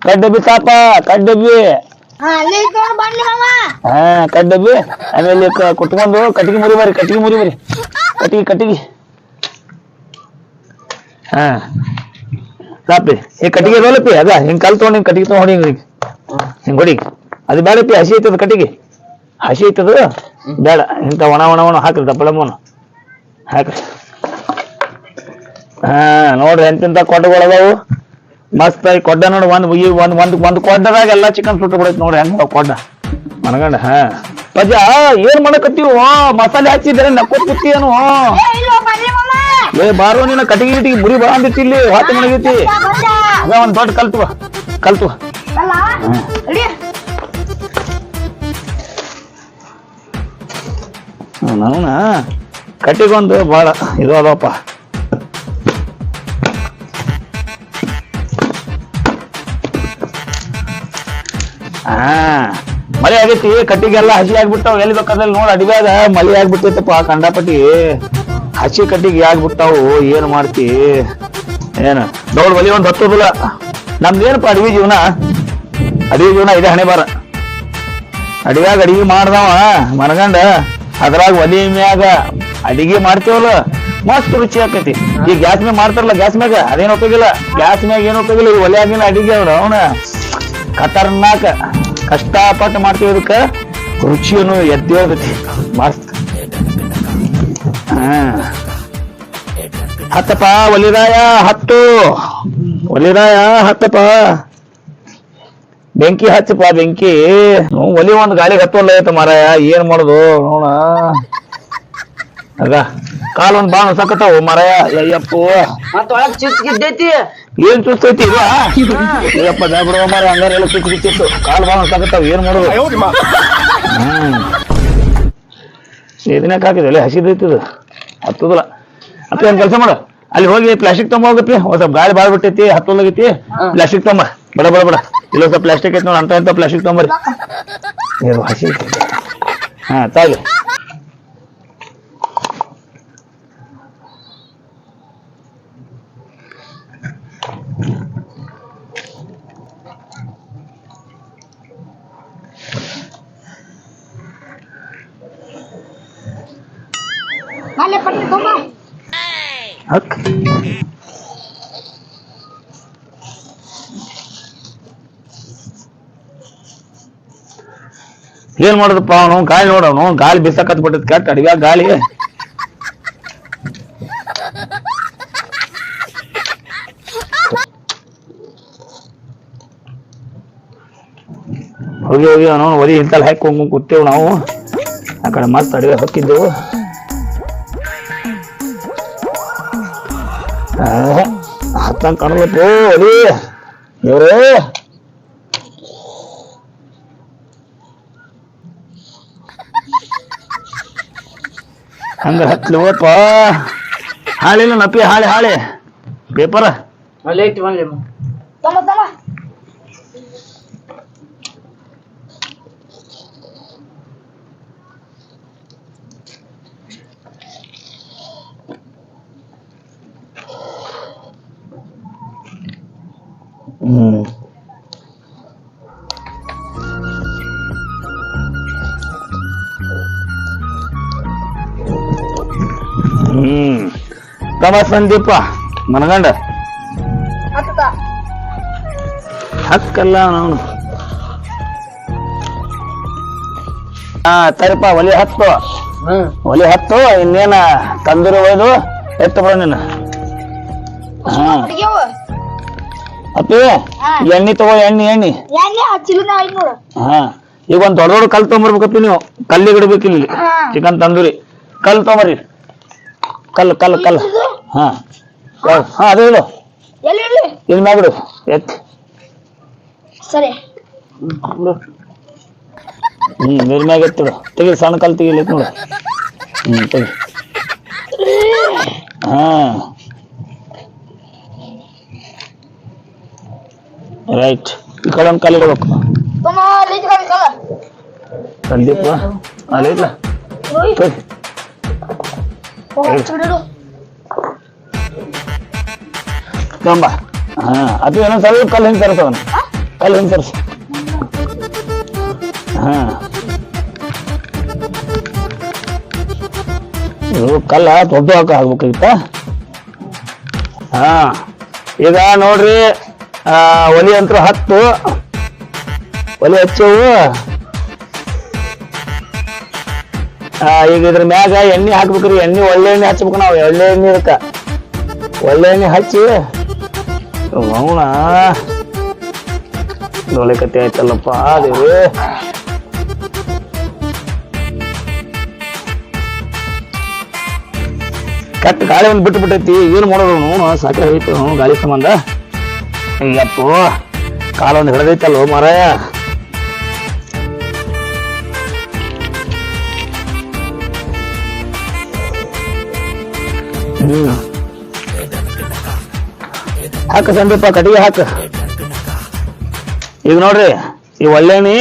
ಕಡ್ಡಬ್ಬಿ ತಾಪ ಕಡ್ಡಬ್ಬಿ ಹಾ ಕಡ್ಡಬ್ಬಿ ಆಮೇಲೆ ಕುಟ್ಕೊಂಡು ಕಟ್ಟಿಗೆ ಮುರಿ ಬರಿ ಕಟ್ಟಿಗೆ ಹಾ ತಾಪಿ ಈ ಕಟ್ಟಿಗೆ ಇರೋಲ್ಲಪ್ಪಿ ಅದ ಹಿಂಗ್ ಕಲ್ ತಗೊಂಡು ಹಿಂಗ್ ಕಟ್ಟಿಗೆ ತಗೊಂಡು ಹಿಂಗ್ ಹೊಡಿ ಅದು ಬೇಡಪ್ಪಿ ಹಸಿ ಐತದ ಕಟ್ಟಿಗೆ ಹಸಿ ಐತದ ಬೇಡ ಇಂಥ ಒಣ ಹಾಕ್ರಿ ದಪ್ಪಳಮ್ಮನು ಹಾಕ್ರಿ ಹಾ ನೋಡ್ರಿ ಎಂತೆಂತ ಕೊಡ್ಡಗಳದಾವು ಮಸ್ತ್ ಆಗಿ ಕೊಡ್ಡ ನೋಡಿ ಒಂದ್ ಕೊಡ್ಡದಾಗ ಎಲ್ಲಾ ಚಿಕನ್ ಸುಟ್ಟು ಬಿಡೈತಿ ನೋಡ್ರಿ ಹೆಂಗ ಕೊಡ್ಡ ಮನಗಂಡ ಹಾ ಪಜ ಏನ್ ಮಾಡಕತ್ತೀವ ಮಸಾಲೆ ಹಚ್ಚಿದ್ರೆ ನಕ್ಕೋತ್ ಕೂತಿಯೇನು ಬಾರೋ ನೀನ ಕಟ್ಟಿಗೆ ಗಿಟ್ಟಿಗೆ ಮುರಿ ಬಾ ಅಂದಿತ್ತು ಇಲ್ಲಿ ಹೊಟ್ಟೆ ಮಣಗೈತಿ ಅದ ಒಂದ್ ದೊಡ್ಡ ಕಲ್ತು ನಾವನ ಕಟ್ಟಿಗೊಂದು ಬಾಳ ಇದು ಅದಪ್ಪ ಮಳೆ ಆಗೈತಿ ಕಟ್ಟಿಗೆಲ್ಲ ಹಸಿ ಆಗ್ಬಿಟ್ಟಾವ್ ಎಲ್ಲಿ ಬೇಕಾದಲ್ಲಿ ನೋಡ್ ಅಡಿವ್ಯಾಗ ಮಳೆ ಆಗ್ಬಿಟ್ಟೈತಪ್ಪ ಕಂಡಾಪಟ್ಟಿ ಹಸಿ ಕಟ್ಟಿಗೆ ಆಗ್ಬಿಟ್ಟಾವು ಏನ್ ಮಾಡ್ತಿ ಏನ್ ದೌಡ್ ಬಲಿ ಒಂದ್ ಹತ್ತೋದಿಲ್ಲ ನಮ್ದೇನಪ್ಪ ಅಡವಿ ಜೀವನ ಇದೆ ಹಣೆ ಬಾರ ಅಡಿವ್ಯಾಗ ಅಡಿಗೆ ಮಾಡ್ದವ ಮನಗಂಡ ಅದ್ರಾಗ ಒಲಿ ಮ್ಯಾಗ ಅಡಿಗೆ ಮಾಡ್ತೇವಲ್ಲ ಮಸ್ತ್ ರುಚಿ ಆಕೈತಿ ಈ ಗ್ಯಾಸ್ ಮ್ಯಾಗ ಮಾಡ್ತಾರಲ್ಲ ಗ್ಯಾಸ್ ಮ್ಯಾಗ ಅದೇನ್ ಉಪಯೋಗಿಲ್ಲ ಗ್ಯಾಸ್ ಮ್ಯಾಗ ಏನ್ ಉಪಯೋಗಿಲ್ಲ ಈ ಒಲೆ ಆಗಿನ ಅಡಿಗೆ ಅವ್ರು ಅವನ ಖತರ್ನಾಕ ಕಷ್ಟಪಟ್ಟು ಮಾಡ್ತೀವಿ ಇದಕ್ಕ ರುಚಿಯನ್ನು ಎದ್ದೇ ಹೋಗತಿ ಮಸ್ತ್ ಹತ್ತಪ್ಪ ಒಲಿರಾಯ ಹತ್ತಪ್ಪ ಬೆಂಕಿ ಹಚ್ಚಪ್ಪ ಬೆಂಕಿ ಒಲಿ ಒಂದ್ ಗಾಳಿಗೆ ಹತ್ತೋಲ್ಲ ಐತ ಮಾರಾಯ ಏನ್ ಮಾಡುದು ನೋಡ ಆಗ ಕಾಲ್ ಒಂದ್ ಬಾಣ ಸಕತ್ತಾವು ಮಾರಾಯ ಅಯ್ಯಪ್ಪು ಚುಚ್ಚಿದ್ದೈತಿ ಏನ್ ಚುಸ್ತೈತಿ ಅಯ್ಯಪ್ಪ ಬಿಡುವ ಮಾರ ಹಂಗಾರ ಎಲ್ಲ ಚುಚ್ಚಿತ್ತು ಕಾಲ್ ಬಾಣ ಸಕತ್ತಾವ ಏನ್ ಮಾಡುದು ಇದನ್ಯಾಕ ಹಾಕಿದೆ ಹಸಿದೈತಿದು ಹತ್ತದಲ್ಲ ಅಪ್ಪ ಒಂದ್ ಕೆಲಸ ಮಾಡ ಅಲ್ಲಿ ಹೋಗಿ ಪ್ಲಾಸ್ಟಿಕ್ ತೊಗೊಂಬ ಹೋಗಪ್ಪಿ ಒಂದ್ ಸ್ವಲ್ಪ ಗಾಳಿ ಬಾಳ್ ಬಿಟ್ಟೈತಿ ಹತ್ತೋಲಾಗೈತಿ ಪ್ಲಾಸ್ಟಿಕ್ ತೊಗೊಂಬ ಬಡ ಇಲ್ಲೊಂದ್ ಸ್ವಲ್ಪ ಪ್ಲಾಸ್ಟಿಕ್ ಐತಿ ನೋಡಿ ಅಂತ ಪ್ಲಾಸ್ಟಿಕ್ ತೊಗೊಂಬರಿ ಹಸಿ ಹಾ ತಾಗಿ ಏನ್ ಮಾಡೋದಪ್ಪ ಅವನು ಗಾಳಿ ನೋಡವನು ಗಾಳಿ ಬಿಸಾಕತ್ ಬಿಟ್ಟದ್ ಕೆಟ್ಟ ಅಡಿಗೆ ಗಾಳಿ ಹೋಗಿ ಅವನು ಒಲಿ ಇಂತಲ್ಲಿ ಹಾಕಿ ಕೂತೇವು ನಾವು ಆ ಕಡೆ ಮಸ್ತ್ ಅಡಿಗೆ ಹೊಕ್ಕಿದ್ದೆವು ಹತ್ತಂಗ್ ಕಾಣಬೇಕು ಒಲಿ ಇವ್ರು ಹಂಗ ಹತ್ಲವಪ್ಪ ಹಾಳಿಲ್ಲ ನಪ್ಪಿ ಹಾಳೆ ಪೇಪರ್ ತಮ್ಮ ಸಂದೀಪ ಮನಗಂಡ ಹಕ್ಕಲ್ಲ ನಾನು ತರಿಪ ಒಲಿ ಹತ್ತು ಇನ್ನೇನ ತಂದೂರಿ ಒಯ್ದು ಎತ್ತು ಬಿಡ ನೀನು ಅಪ್ಪಿ ಎಣ್ಣೆ ತಗೋ ಎಣ್ಣೆ ಹಾ ಈಗ ಒಂದ್ ದೊಡ್ಡ ಕಲ್ ತೊಗೊಂಬರ್ಬೇಕಪ್ಪಿ ನೀವು ಕಲ್ಲಿಗೆ ಇಡ್ಬೇಕು ಇಲ್ಲಿ ಚಿಕನ್ ತಂದೂರಿ ಕಲ್ ತೊಗೊಂಬರ್ರಿ ಕಲ್ ಹಾ ಅದೇ ಇಡು ಇಲ್ಲಿ ಮ್ಯಾಗಿಡು ಎತ್ತಿ ನೀರ್ ಮ್ಯಾಗ ಎತ್ತಿಡು ತೆಗಿ ಸಣ್ಣ ಕಲ್ ತೆಗಿಲಿ ನೋಡು ತೆಗಿ ಹಾ ರೈಟ್ ಈ ಕಡೆ ಒಂದು ಕಲ್ ಇಡಬೇಕು ಸಂದೀಪ ಅಲ್ಲ ತಂಬ ಹಾ ಅದು ಏನೋ ಸ್ವಲ್ಪ ಕಲ್ ಹಿಂಗ್ ತರಸವನ ಕಲ್ಲು ಒಂದು ತರ್ಸು. ಹಾ ಇದು ಕಲ್ಲ ದೊಡ್ಡ ಆಗ್ಬೇಕಾಗಿತ್ತ. ಹಾ ಈಗ ನೋಡ್ರಿ ಒಲಿ ಅಂತೂ 10 ಒಲಿ ಹಚ್ಚವು. ಈಗ ಇದ್ರ ಮ್ಯಾಗ ಎಣ್ಣೆ ಹಾಕ್ಬೇಕ್ರಿ. ಎಣ್ಣೆ ಒಳ್ಳೆ ಎಣ್ಣೆ ಹಚ್ಬೇಕು ನಾವು. ಒಳ್ಳೆ ಎಣ್ಣೆ ಇದಕ್ಕ ಒಳ್ಳೆ ಎಣ್ಣೆ ಹಚ್ಚಿ ಅವನ ದೊಳೆ ಕತೆ ಆಯ್ತಲ್ಲಪ್ಪ ದೇವಿ. ಕೆಟ್ಟ ಗಾಳಿ ಒಂದು ಬಿಟ್ಟು ಬಿಟ್ಟೈತಿ. ಏನು ಮಾಡೋದು ನೋವು ಸಾಕೆ ಹೋಯ್ತು ಗಾಳಿ ಸಂಬಂಧ. ಅಪ್ಪು ಕಾಲ ಒಂದು ಹಿಡ್ದೈತಲ್ಲೋ ಮಾರಾಯ. ಹಾಕ ಸಂದೀಪ ಕಟ್ಟಿಗೆ ಹಾಕ. ಈಗ ನೋಡ್ರಿ ಈ ಒಳ್ಳೆ ಎಣ್ಣೆ.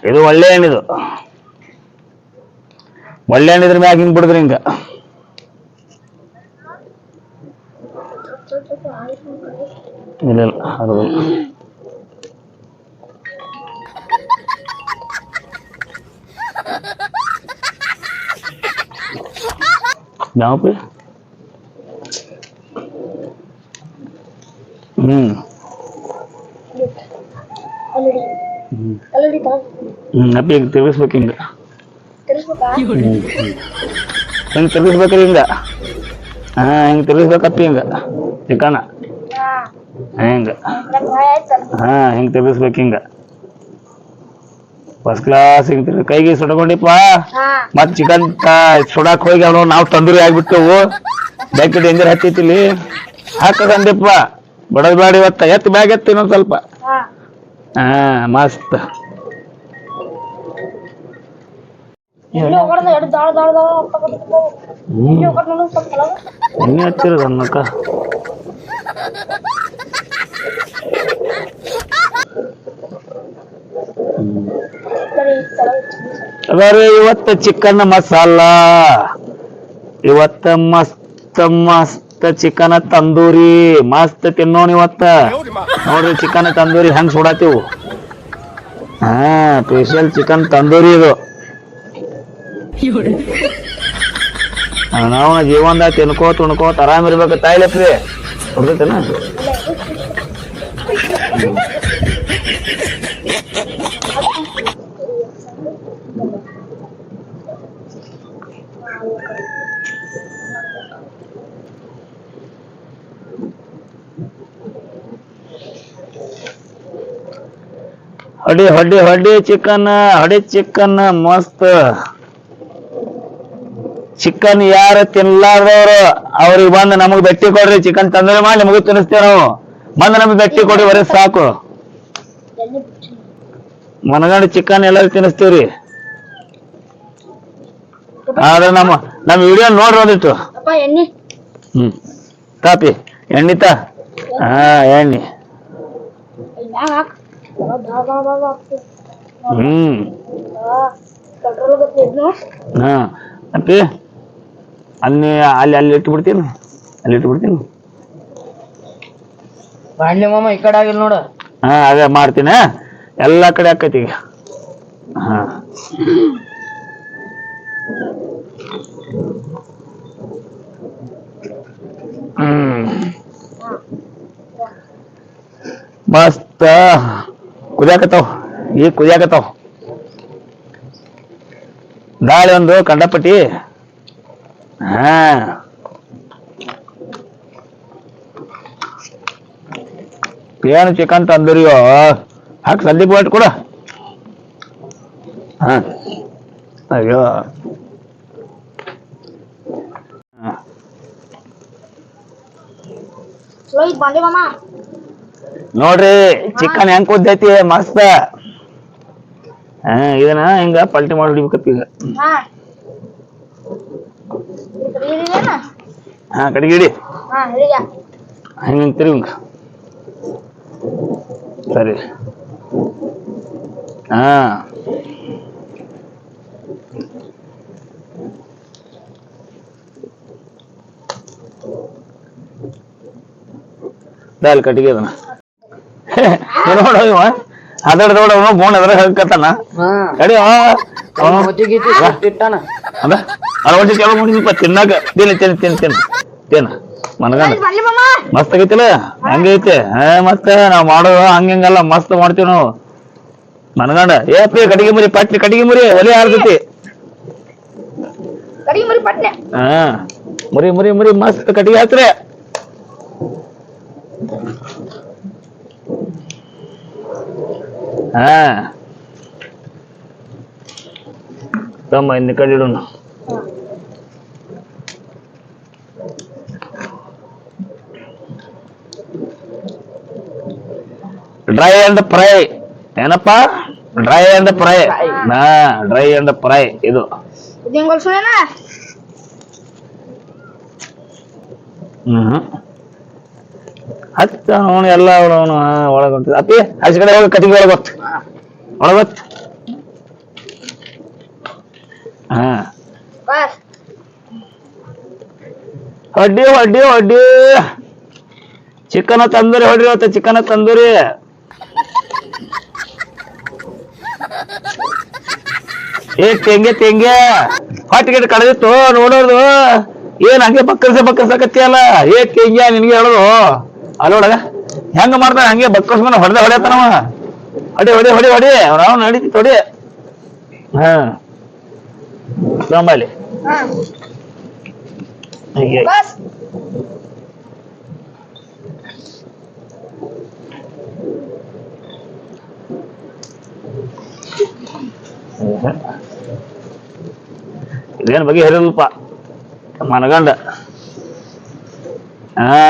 ಇದು ಒಳ್ಳೆ ಎಣ್ಣಿದು. ಒಳ್ಳೆ ಎಣ್ಣಿದ್ರ ಮ್ಯಾಗ ಹಿಂಗ್ ಬಿಡಿದ್ರಿ ಹಿಂಗ. ಇಲ್ಲ ಅದು ಯಾವಪ್ಪಿ. ಅಪ್ಪಿ ಈಗ ತಿರ್ಗಿಸ್ಬೇಕು ಹಿಂಗ. ಹಿಂಗ ತಿರ್ಗಿಸ್ಬೇಕ್ರಿ ಹಿಂಗ. ಹಿಂಗ ತಿರ್ಗಿಸ್ಬೇಕಪ್ಪಿ ಹಿಂಗ ಚಿಕನ ಹಿಂಗ. ಹಿಂಗ ತಿರ್ಗಿಸ್ಬೇಕು ಹಿಂಗ. ಫಸ್ಟ್ ಕ್ಲಾಸ್ ಹಿಂಗ ಕೈಗೆ ಸುಟ್ಕೊಂಡಿಪ್ಪ. ಮತ್ ಚಿಕನ್ ಸುಡಾಕ್ ಹೋಗಿ ಅವನು ನಾವು ತಂದೂರಿ ಆಗ್ಬಿಟ್ಟವು. ಬ್ಯಾಕೆಟ್ ಹೆಂಗಾರ ಹತ್ತಿತ್ತಿಲ್ಲಿ ಹಾಕಂದಿಪ್ಪ. ಬಡದ್ ಬೇಡ ಇವತ್ತ. ಎತ್ ಬ್ಯಾಗ್ ಎತ್ತ ಇನ್ನೊಂದ್ ಸ್ವಲ್ಪ. ಮಸ್ತ್. ಎಣ್ಣೆ ಹಚ್ಚಿರೋದು ಅನ್ನಕ್ಕ. ಅದಾರೆ ಇವತ್ತ ಚಿಕನ್ ಮಸಾಲ. ಇವತ್ತ ಮಸ್ತ್ ಮಸ್ತ್ ಚಿಕನ್ ತಂದೂರಿ ಮಸ್ತ್ ತಿನ್ನೋಣ ಇವತ್ತ. ನೋಡ್ರಿ ಚಿಕನ್ ತಂದೂರಿ ಹೆಂಗ್ ಸುಡಾತೀವು. ಸ್ಪೆಷಲ್ ಚಿಕನ್ ತಂದೂರಿ ಇದು. ನಾವು ಜೀವನದಾಗ ತಿನ್ಕೋತ ಉಣ್ಕೋತ ಆರಾಮ್ ಇರ್ಬೇಕು. ತಾಯಿಲಪ್ರಿ ಹೊಡ್ದೈತೇನ. ಹೊಡಿ ಹೊಡಿ ಹೊಡಿ ಚಿಕನ್ ಹೊಡಿ ಚಿಕನ್ ಮಸ್ತ್. ಚಿಕನ್ ಯಾರು ತಿನ್ಲಾರ್ದವ್ರು ಅವ್ರಿಗೆ ಬಂದು ನಮಗ್ ಬೆಟ್ಟಿ ಕೊಡ್ರಿ. ಚಿಕನ್ ತಂದೂರಿ ಮಾಡಿ ನಿಮಗೂ ತಿನ್ನಿಸ್ತೇವೆ ನಾವು. ಬಂದು ನಮಗ್ ಬೆಟ್ಟಿ ಕೊಡ್ರಿ ಬರೀ ಸಾಕು. ಮನಗಂಡು ಚಿಕನ್ ಎಲ್ಲರೂ ತಿನ್ನಿಸ್ತೀವ್ರಿ. ಆದ್ರೆ ನಮ್ಮ ವಿಡಿಯೋ ನೋಡ್ರಿ ಒಂದಿಟ್ಟು. ಕಾಪಿ ಎಣ್ಣಿ ತಾ. ಎಣ್ಣಿ ಅಪ್ಪಿ ಅಲ್ಲಿ ಅಲ್ಲಿ ಅಲ್ಲಿ ಇಟ್ಟು ಬಿಡ್ತೀನಿ. ಅಲ್ಲಿ ಇಟ್ಟು ಬಿಡ್ತೀನಿ. ಮಾಮ ಈ ಕಡೆ ಆಗಿಲ್ಲ ನೋಡ. ಅದೇ ಮಾಡ್ತೀನಿ. ಎಲ್ಲಾ ಕಡೆ ಆಕೈತಿ ಈಗ. ಮಸ್ತ್ ಕುದಿಯಾಕತ್ತಾವ. ಈಗ ಕುದಿಯಾಕತ್ತಾವ. ಗಾಳಿ ಒಂದು ಕಂಡಪಟ್ಟಿ. ಏನು ಚಿಕನ್ ತಂದೂರಿಯೋ. ಹಾಕಿ ಸಂದೀಪ್ ಇಟ್ಟು ಕೊಡ. ಅಯ್ಯೋ ನೋಡ್ರಿ ಚಿಕನ್ ಹೆಂಗ್ ಕುದ್ದೈತಿ ಮಸ್ತ್. ಇದನ್ನ ಹಿಂಗ ಪಲ್ಟಿ ಮಾಡಿ ಹೊಡಿಬೇಕಪ್ಪ ಈಗ. ಕಡೆಗೆ ಹಿಡಿ. ಹಿಂಗ ತಿರುಗಿ ಸರಿ. ದಾಲ್ ಕಟ್ಟಿಗೆ ಅದನ್ನ ನೋಡ ಇವ ಅದರ ಗೋಣ ಅದ್ರ ಹೇಳ್ಕತ್ತಾನ ಕಡಿ ಇಟ್ಟಾನ ಅದ ಅಳವಡಿಸಿ ಕೆಲವು ಮುಗಿದಪ್ಪ ತಿನ್ನಾಕ ತಿನ್ನ ತಿನ್ನ ತಿನ್ನ ತಿನ್ನ ತಿನ್ನ ಮನಗಂಡ ಮಸ್ತ್ ಆಗೈತಿಲ್ಲ ಹಂಗೈತೆ ಮಸ್ತ್ ನಾವ್ ಮಾಡೋ ಹಂಗಲ್ಲ ಮಸ್ತ್ ಮಾಡ್ತೀವಿ ನಾವು ಮನಗಂಡ ಏಪಿ ಕಟ್ಟಿಗೆ ಮುರಿ ಪಟ್ಟಿ ಕಟ್ಟಿಗೆ ಮುರಿ ಒಲೆ ಆರ್ತೈತಿ ಹಾ ಮುರಿ ಮುರಿ ಮುರಿ ಮಸ್ತ್ ಕಟ್ಟಿಗೆ ಹಾಕ್ರಿ ಹಾ ತಮ್ಮ ಇನ್ನು ಕಡೆ ಇಡೋಣ ಡ್ರೈ ಅಂಡ್ ಫ್ರೈ ಏನಪ್ಪಾ ಡ್ರೈ ಅಂಡ್ ಫ್ರೈ ಹಾ ಡ್ರೈ ಅಂಡ್ ಫ್ರೈ ಇದು ಹಚ್ಚ ಅವನು ಎಲ್ಲ ಅವನು ಒಳಗೊಂತ ಅಪ್ಪಿ ಆಚೆ ಕಡೆ ಹೋಗಿ ಕಟ್ಟಿಗೆ ಒಳಗೊತ್ತು ಹಾ ಹೊಡ್ಡಿ ಹೊಡ್ಡಿ ಹೊಡ್ಡಿ ಚಿಕನ್ ತಂದೂರಿ ಹೊಡ್ರಿ ಇವತ್ತು ಚಿಕನ್ ತಂದೂರಿ ತೆಂಗೆ ತೆಂಗೆ ಹೊಟ್ಟಿಗೆ ಕಳೆದಿತ್ತು ನೋಡೋದು ಏನ್ ಹಂಗೆ ಬಕ್ಕರ್ಸಕತ್ತಿಯಲ್ಲ ತೆಂಗೆ ನಿನ್ಗೆ ಹೇಳೋದು ಅಲ್ಲೋಡಗ ಹೆಂಗ ಮಾಡ್ತಾನೆ ಹಂಗೆ ಬಕ್ಕರ್ಸ್ಕೊಂಡು ಹೊಡೆತಾನವ ಹೊಡಿ ಹೊಡಿ ಹೊಡಿ ಹೊಡಿ ನಾವು ನಡೀತಿ ಹೊಡಿ ಹಾ ಸಂಬಾಲಿ ಹೀಗೆ ಇದೇನ್ ಬಗ್ಗೆ ಹೇಳಿಲ್ಪ ಮನಗಂಡ ಹಾ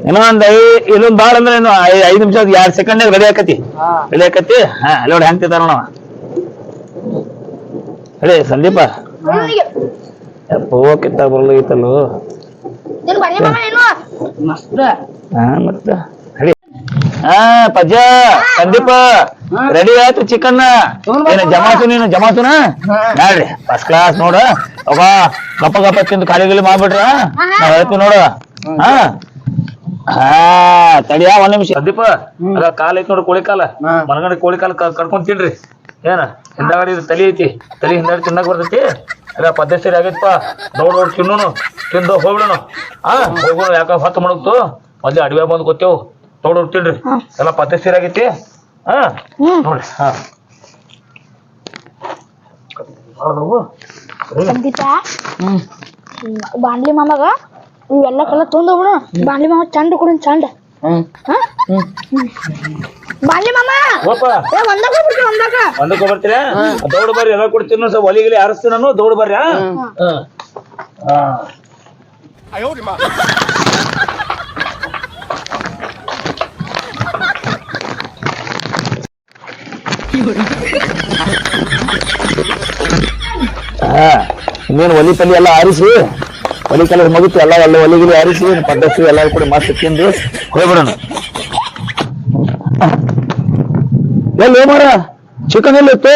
ಇನ್ನೊಂದ್ ಬಾಳ ಅಂದ್ರೆ ಏನು 5 ನಿಮಿಷ 2 ಸೆಕೆಂಡ್ ರೆಡಿ ಆಕತಿ ಹಾ ಅಲ್ಲಿ ನೋಡಿ ಹೆಂಗ್ತಿದಾರ ನೋಡವ ಹೇಳಿ ಸಂದೀಪ ಕಿತ್ತ ಬರ್ಲಾಗಿತ್ತಲ್ಲೋ ಮತ್ತ ಹೇಳಿ ಹಾ ಪಜ್ಜ ಸಂದೀಪ ರೆಡಿ ಆಯ್ತು ಚಿಕನ್ ಜಮಾಸುನ ನೋಡ್ರಿ ಫಸ್ಟ್ ಕ್ಲಾಸ್ ನೋಡ ಅವ ಗಪ್ಪ ಗಪ್ಪ ತಿಂದು ಖಾಲಿ ಮಾಡ್ಬಿಟ್ರ ನಾವ್ ಹೇಳ್ತೀವಿ ನೋಡ ಹಾ ಹಾ ತಡಿಯ ಒಂದ್ ನಿಮಿಷ ಸಂದೀಪ ಅದ ಕಾಲ ಐತಿ ನೋಡ್ರಿ ಕೋಳಿ ಕಾಲ ಮನಗಂಡ ಕೋಳಿ ಕಾಲ ಕರ್ಕೊಂಡ್ ತಿನ್ರಿ ಏನ ಹಿಂದಾಗಡಿ ತಲಿ ಐತಿ ತಲಿ ಹಿಂದಾಡಿ ತಿನ್ನಕ್ ಬರ್ತೈತಿ ಅದ ಪದ್ಧತಿ ಸರಿ ಆಗೈತಪ್ಪ ದೌಡ್ ತಿನ್ನೋನು ತಿಂದು ಹೋಗ್ಬಿಡೋಣ ಹೋಗೋಣ ಯಾಕ ಹೊತ್ತು ಮಾಡಕ್ತು ಮೊದ್ಲು ಅಡವೆ ಬಂದ್ ಗೊತ್ತೇವು ದೌಡ್ ತಿನ್ರಿ ಎಲ್ಲ ಪದ್ಧತಿ ಸರಿ ಆಗೈತಿ ಹಾ ನೋಡ್ರಿ ಹಾ ಬಾಂಡ್ಲಿ ಮಾಮಾಗ ಇವೆಲ್ಲ ಕಲ್ಲ ತೊಂದೋಗ್ಬಿಡು ಬಾಂಡ್ಲಿ ಮಾಮ ಚಂಡ ಕೊಡು ಚಂಡ ಬಾಂಡ್ಲಿ ಮಾಮ ಒಂದಕ್ಕೆ ಬರ್ತೀರಾ ದೌಡ್ ಬರ್ರಿ ಎಲ್ಲ ಕೊಡ್ತೀನಿ ಸ್ವಲ್ಪ ಒಲಿಗಿಲಿ ಆರಿಸ್ತೀನಿ ನಾನು ದೌಡ್ ಬರ್ರಿ ಇನ್ನೇನು ಒಲಿ ಪಲ್ಲಿ ಎಲ್ಲ ಆರಿಸಿ ಒಲಿ ಕಲರ್ ಮುಗಿತು ಎಲ್ಲ ಒಲಿಗಿಲಿ ಆರಿಸಿ ಪದ್ಧತಿ ಎಲ್ಲ ಕೂಡ ಮಸ್ತ್ ತಿಂದು ಹೋಗ್ಬಿಡೋಣ ಎಲ್ಲಿ ಮರ ಚಿಕನ್ ಎಲ್ಲಿತ್ತು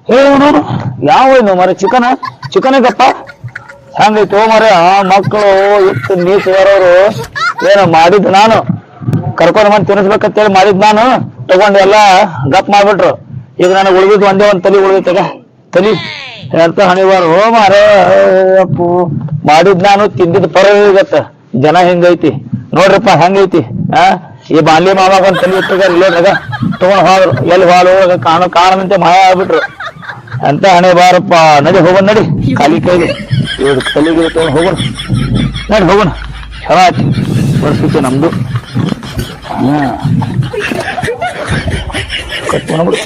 ಹೇಳು ಯಾವ ಮರ ಚಿಕನ್ ಗಪ್ಪ ಹೆಂಗೈತು ಮರ ಮಕ್ಕಳು ಇತ್ತು ನೀಚ್ ಬರೋರು ಏನೋ ಮಾಡಿದ್ ನಾನು ಕರ್ಕೊಂಡ್ ಬಂದು ತಿನ್ನಿಸ್ಬೇಕಂತೇಳಿ ಮಾಡಿದ್ ನಾನು ತಗೊಂಡು ಎಲ್ಲ ಗಪ್ ಮಾಡ್ಬಿಟ್ರು ಈಗ ನನಗೆ ಉಳಿದಿದ್ದು ಒಂದೇ ಒಂದ್ ತಲಿ ಉಳಿದೈತಗ ತಲಿ ಎಂತ ಹಣಿವಾರ ಮಾರ ಅಪ್ಪು ಮಾಡಿದ್ ನಾನು ತಿಂದಿದ್ ಪರಗತ್ತ ಜನ ಹೆಂಗೈತಿ ನೋಡ್ರಪ್ಪ ಹೆಂಗೈತಿ ಈ ಬಾಲ್ಯ ಮಾವಾಗ ಒಂದ್ ತಲಿ ಇಟ್ಟಗ ಇಲ್ಲದಾಗ ತಗೊಂಡ್ ಹೋದ್ರು ಎಲ್ಲಿ ಹೋಗ ಕಾಣದಂತೆ ಮಾಯ ಆಗ್ಬಿಟ್ರು ಅಂತ ಹಣೆ ಬಾರಪ್ಪ ನಡಿ ಹೋಗೋಣ ನಡಿ ಖಾಲಿ ಕೈಲಿ ಇವ್ರು ತಲೆಗೆ ತಗೊಂಡು ಹೋಗೋಣ ನಡಿ ಹೋಗೋಣ ಚಲೋ ಆಯ್ತು ಪರಿಸ್ಥಿತಿ ನಮ್ದು ಕಟ್ಕೊಂಡ್ಬಿಡು